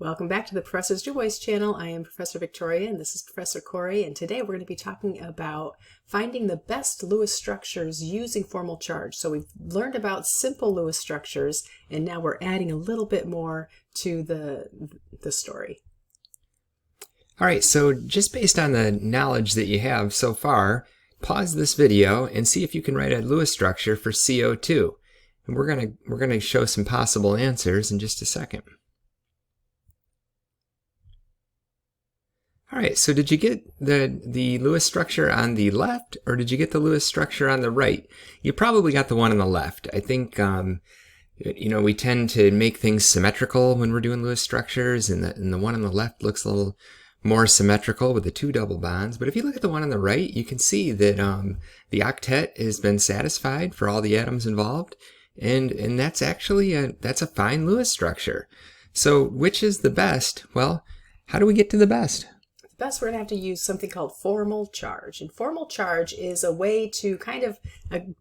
Welcome back to the Professor's Du Bois channel. I am Professor Victoria and this is Professor Corey, and today we're going to be talking about finding the best Lewis structures using formal charge. So we've learned about simple Lewis structures and now we're adding a little bit more to the story. All right, so just based on the knowledge that you have so far, pause this video and see if you can write a Lewis structure for CO2. And we're gonna show some possible answers in just a second. All right, so did you get the Lewis structure on the left, or did you get the Lewis structure on the right? You probably got the one on the left. I think, we tend to make things symmetrical when we're doing Lewis structures, and the one on the left looks a little more symmetrical with the two double bonds. But if you look at the one on the right, you can see that the octet has been satisfied for all the atoms involved, and that's actually that's a fine Lewis structure. So which is the best? Well, how do we get to the best? Best, we're going to have to use something called formal charge. And formal charge is a way to kind of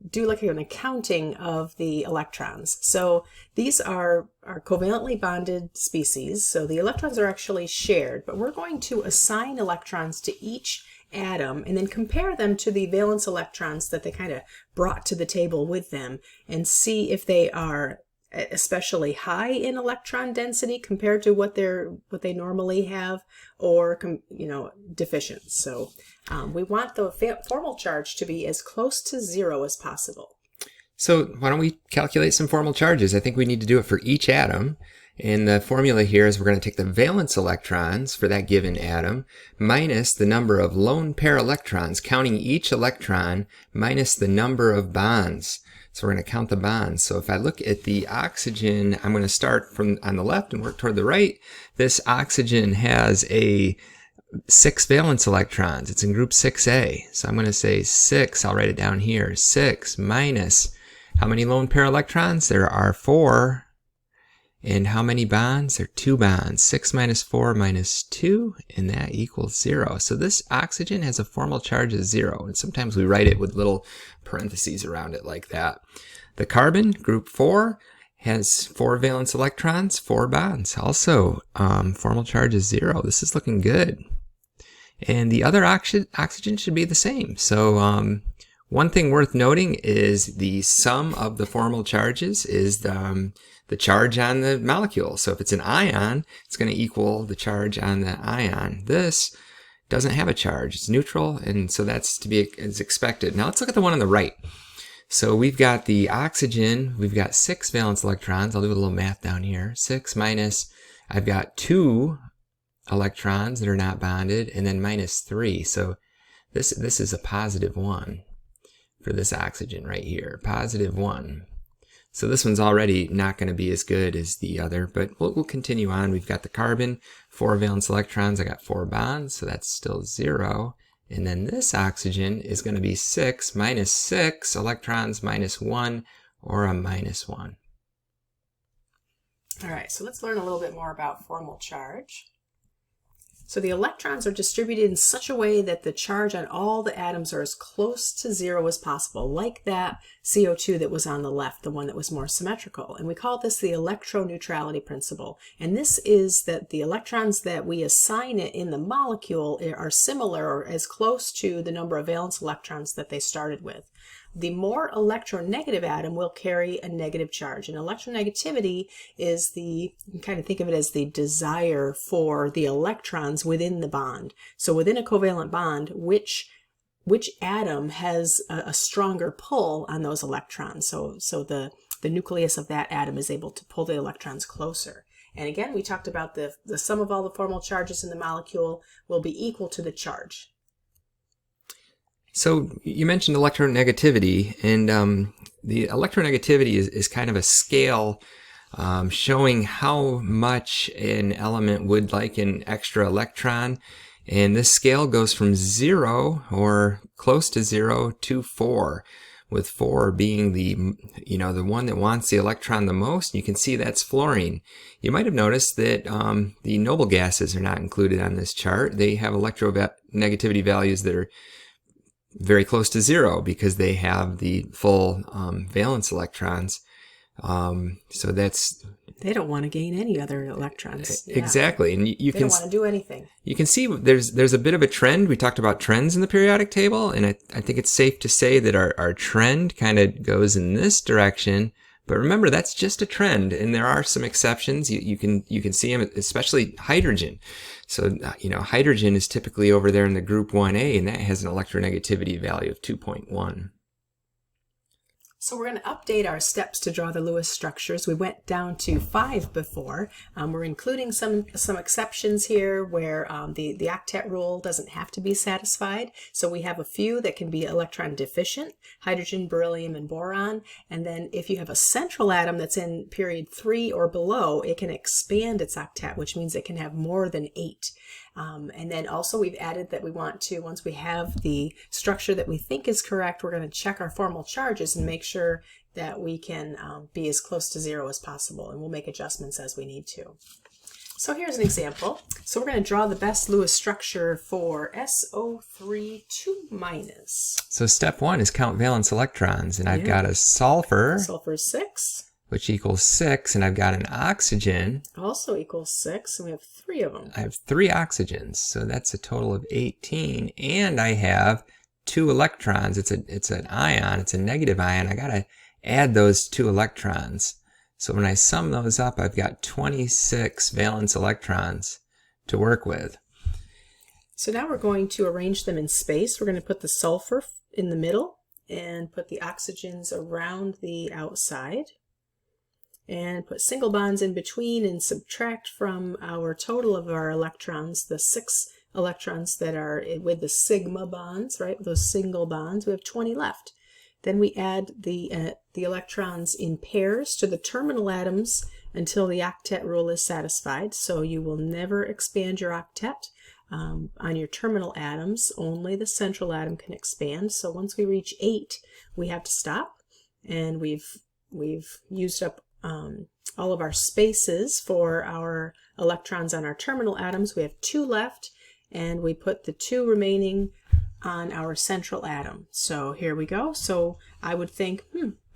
do like an accounting of the electrons. So these are covalently bonded species. So the electrons are actually shared, but we're going to assign electrons to each atom and then compare them to the valence electrons that they kind of brought to the table with them and see if they are especially high in electron density compared to what they normally have, or deficient. So we want the formal charge to be as close to zero as possible. So why don't we calculate some formal charges? I think we need to do it for each atom. And the formula here is we're going to take the valence electrons for that given atom minus the number of lone pair electrons, counting each electron minus the number of bonds. So we're going to count the bonds. So if I look at the oxygen, I'm going to start from on the left and work toward the right. This oxygen has 6 valence electrons. It's in group 6A. So I'm going to say 6, I'll write it down here, 6 minus, how many lone pair electrons? There are 4. And how many bonds? There are 2 bonds. 6 minus 4 minus 2, and that equals 0. So this oxygen has a formal charge of 0, and sometimes we write it with little parentheses around it like that. The carbon, group 4, has 4 valence electrons, 4 bonds. Also, formal charge is 0. This is looking good. And the other oxygen should be the same. So one thing worth noting is the sum of the formal charges is the charge on the molecule. So if it's an ion, it's going to equal the charge on the ion. This doesn't have a charge. It's neutral, and so that's to be as expected. Now let's look at the one on the right. So we've got the oxygen. We've got 6 valence electrons. I'll do a little math down here. 6 minus, I've got 2 electrons that are not bonded, and then minus 3. So this is a positive 1 for this oxygen right here. Positive 1. So this one's already not going to be as good as the other, but we'll continue on. We've got the carbon, 4 valence electrons. I got 4 bonds, so that's still 0. And then this oxygen is going to be 6 minus 6 electrons minus 1, or a minus 1. All right, so let's learn a little bit more about formal charge. So the electrons are distributed in such a way that the charge on all the atoms are as close to 0 as possible, like that CO2 that was on the left, the one that was more symmetrical. And we call this the electroneutrality principle. And this is that the electrons that we assign it in the molecule are similar or as close to the number of valence electrons that they started with. The more electronegative atom will carry a negative charge. And electronegativity is you can kind of think of it as the desire for the electrons within the bond. So within a covalent bond, which atom has a stronger pull on those electrons? So the nucleus of that atom is able to pull the electrons closer. And again, we talked about the sum of all the formal charges in the molecule will be equal to the charge. So you mentioned electronegativity, and the electronegativity is kind of a scale showing how much an element would like an extra electron. And this scale goes from 0 or close to 0 to 4, with 4 being the one that wants the electron the most. You can see that's fluorine. You might have noticed that the noble gases are not included on this chart. They have electronegativity values that are very close to 0 because they have the full valence electrons. So that's They don't want to gain any other electrons. Yeah. Exactly. And you They can don't want to do anything. You can see there's a bit of a trend. We talked about trends in the periodic table, and I think it's safe to say that our trend kind of goes in this direction. But remember, that's just a trend, and there are some exceptions. You can see them, especially hydrogen. So, hydrogen is typically over there in the group 1A, and that has an electronegativity value of 2.1. So we're going to update our steps to draw the Lewis structures. We went down to 5 before. We're including some exceptions here where the octet rule doesn't have to be satisfied. So we have a few that can be electron deficient, hydrogen, beryllium, and boron. And then if you have a central atom that's in period 3 or below, it can expand its octet, which means it can have more than 8. And then also we've added that we want to, once we have the structure that we think is correct, we're going to check our formal charges and make sure that we can be as close to 0 as possible. And we'll make adjustments as we need to. So here's an example. So we're going to draw the best Lewis structure for SO3 2-. So step 1 is count valence electrons. And I've got a sulfur. Sulfur 6. Which equals 6, and I've got an oxygen. Also equals 6, and we have 3 of them. I have 3 oxygens, so that's a total of 18. And I have 2 electrons. It's an ion. It's a negative ion. I got to add those 2 electrons. So when I sum those up, I've got 26 valence electrons to work with. So now we're going to arrange them in space. We're going to put the sulfur in the middle and put the oxygens around the outside. And put single bonds in between and subtract from our total of our electrons, the 6 electrons that are with the sigma bonds, right? Those single bonds, we have 20 left. Then we add the electrons in pairs to the terminal atoms until the octet rule is satisfied. So you will never expand your octet. On your terminal atoms, only the central atom can expand. So once we reach 8, we have to stop. And we've used up all of our spaces for our electrons on our terminal atoms. We have 2 left, and we put the 2 remaining on our central atom. So here we go. So I would think,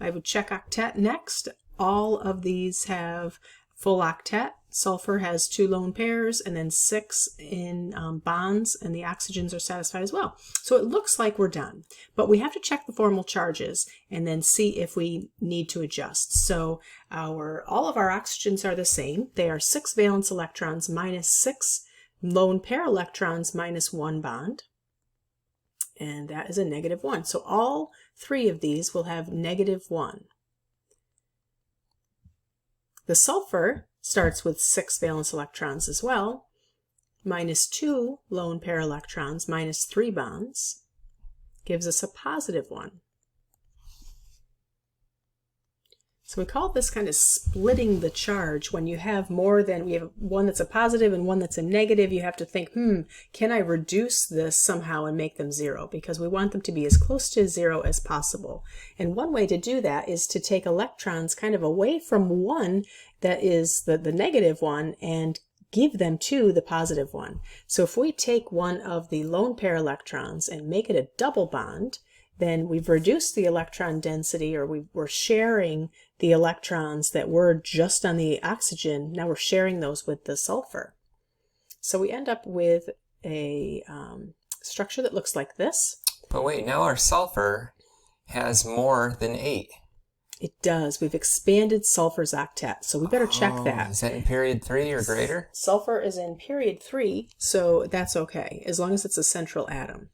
I would check octet next. All of these have full octet. Sulfur has 2 lone pairs and then 6 in bonds, and the oxygens are satisfied as well. So it looks like we're done, but we have to check the formal charges and then see if we need to adjust. So all of our oxygens are the same. They are 6 valence electrons minus 6 lone pair electrons minus 1 bond, and that is a -1. So all 3 of these will have -1. The sulfur starts with 6 valence electrons as well, minus 2 lone pair electrons, minus 3 bonds, gives us a +1. So we call this kind of splitting the charge. When you have more than, we have one that's a positive and one that's a negative, you have to think, can I reduce this somehow and make them 0? Because we want them to be as close to 0 as possible. And one way to do that is to take electrons kind of away from one that is the -1 and give them to the +1. So if we take one of the lone pair electrons and make it a double bond, then we've reduced the electron density, or we're sharing the electrons that were just on the oxygen. Now we're sharing those with the sulfur. So we end up with a structure that looks like this. But wait, now our sulfur has more than 8. It does. We've expanded sulfur's octet, so we better check that. Is that in period 3 or greater? Sulfur is in period 3, so that's okay, as long as it's a central atom.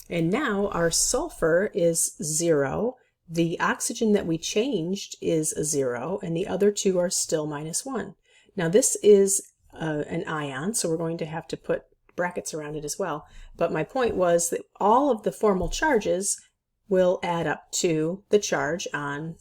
And now our sulfur is 0. The oxygen that we changed is a 0, and the other 2 are still -1. Now this is an ion, so we're going to have to put brackets around it as well. But my point was that all of the formal charges will add up to the charge on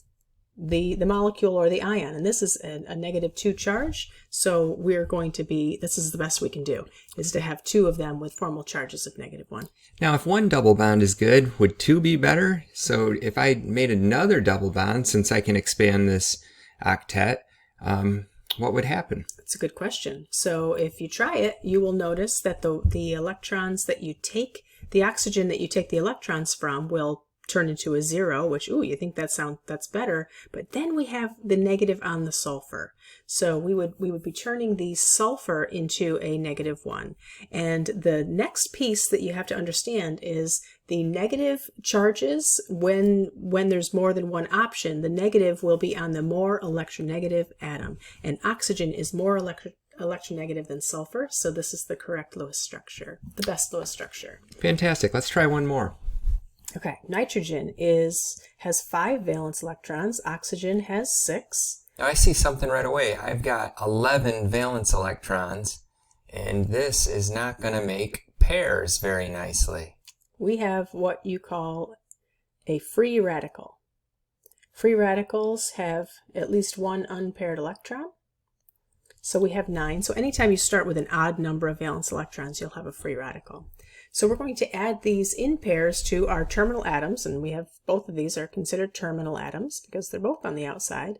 the molecule or the ion. And this is a -2 charge, so we're going to be, this is the best we can do, is to have 2 of them with formal charges of -1. Now, if 1 double bond is good, would 2 be better? So if I made another double bond, since I can expand this octet, what would happen? That's a good question. So if you try it, you will notice that the electrons that you take, the oxygen that you take the electrons from will turn into a 0, which, ooh, you think that's better. But then we have the negative on the sulfur. So we would be turning the sulfur into a -1. And the next piece that you have to understand is the negative charges, when there's more than one option, the negative will be on the more electronegative atom. And oxygen is more electronegative than sulfur, so this is the correct Lewis structure, the best Lewis structure. Fantastic. Let's try one more. Okay, nitrogen has 5 valence electrons, oxygen has 6. Now I see something right away. I've got 11 valence electrons, and this is not going to make pairs very nicely. We have what you call a free radical. Free radicals have at least one unpaired electron. So we have 9. So anytime you start with an odd number of valence electrons, you'll have a free radical. So we're going to add these in pairs to our terminal atoms, and we have both of these are considered terminal atoms because they're both on the outside,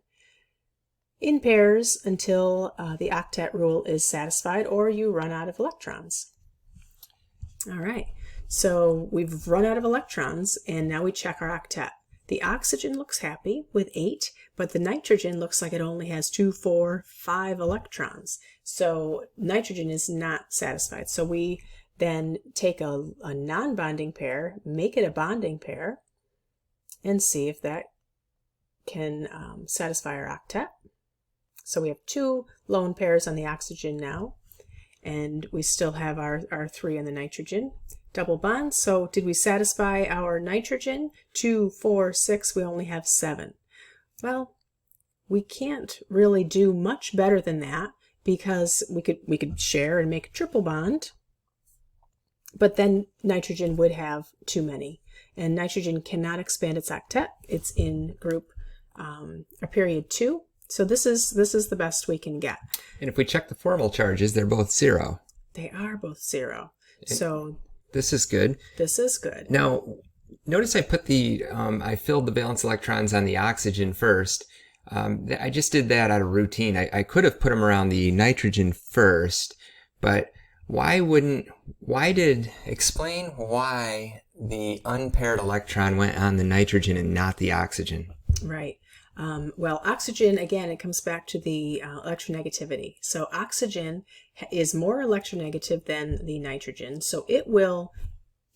in pairs until the octet rule is satisfied or you run out of electrons. All right, so we've run out of electrons, and now we check our octet. The oxygen looks happy with 8, but the nitrogen looks like it only has 2, 4, 5 electrons. So nitrogen is not satisfied. So we then take a non-bonding pair, make it a bonding pair, and see if that can satisfy our octet. So we have 2 lone pairs on the oxygen now, and we still have our 3 on the nitrogen. Double bond. So did we satisfy our nitrogen? 2, 4, 6, we only have 7. Well, we can't really do much better than that because we could share and make a triple bond, but then nitrogen would have too many, and nitrogen cannot expand its octet. It's in group period 2. So this is the best we can get. And if we check the formal charges, they're both 0. They are both 0. So this is good. This is good. Now, notice I put I filled the valence electrons on the oxygen first. I just did that out of routine. I could have put them around the nitrogen first, but explain why the unpaired electron went on the nitrogen and not the oxygen. Right. Well, oxygen, again, it comes back to the electronegativity. So oxygen is more electronegative than the nitrogen, so it will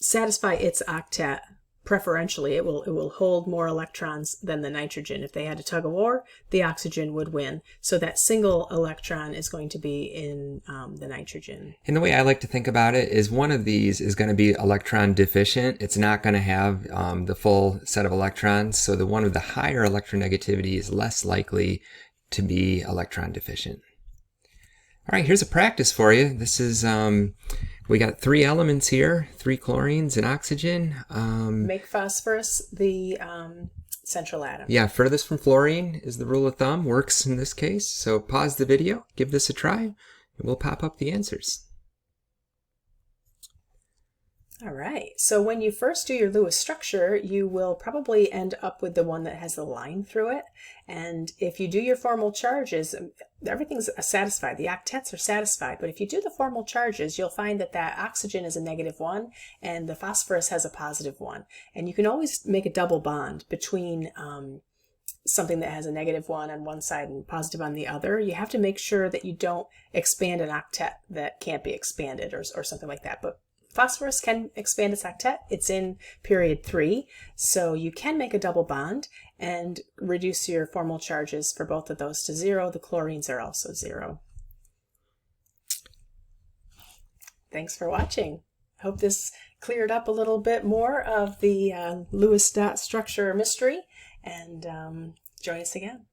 satisfy its octet preferentially. It will hold more electrons than the nitrogen. If they had a tug of war, the oxygen would win. So that single electron is going to be in the nitrogen. And the way I like to think about it is one of these is going to be electron deficient. It's not going to have the full set of electrons. So the one with the higher electronegativity is less likely to be electron deficient. All right, here's a practice for you. This is, we got 3 elements here, 3 chlorines and oxygen. Make phosphorus the central atom. Yeah, furthest from fluorine is the rule of thumb, works in this case. So pause the video, give this a try, and we'll pop up the answers. All right, so when you first do your Lewis structure, you will probably end up with the one that has the line through it. And if you do your formal charges, everything's satisfied. The octets are satisfied. But if you do the formal charges, you'll find that oxygen is a -1 and the phosphorus has a +1. And you can always make a double bond between something that has a -1 on one side and positive on the other. You have to make sure that you don't expand an octet that can't be expanded or something like that. But phosphorus can expand its octet. It's in period 3, so you can make a double bond and reduce your formal charges for both of those to 0. The chlorines are also 0. Thanks for watching. I hope this cleared up a little bit more of the Lewis dot structure mystery, and join us again.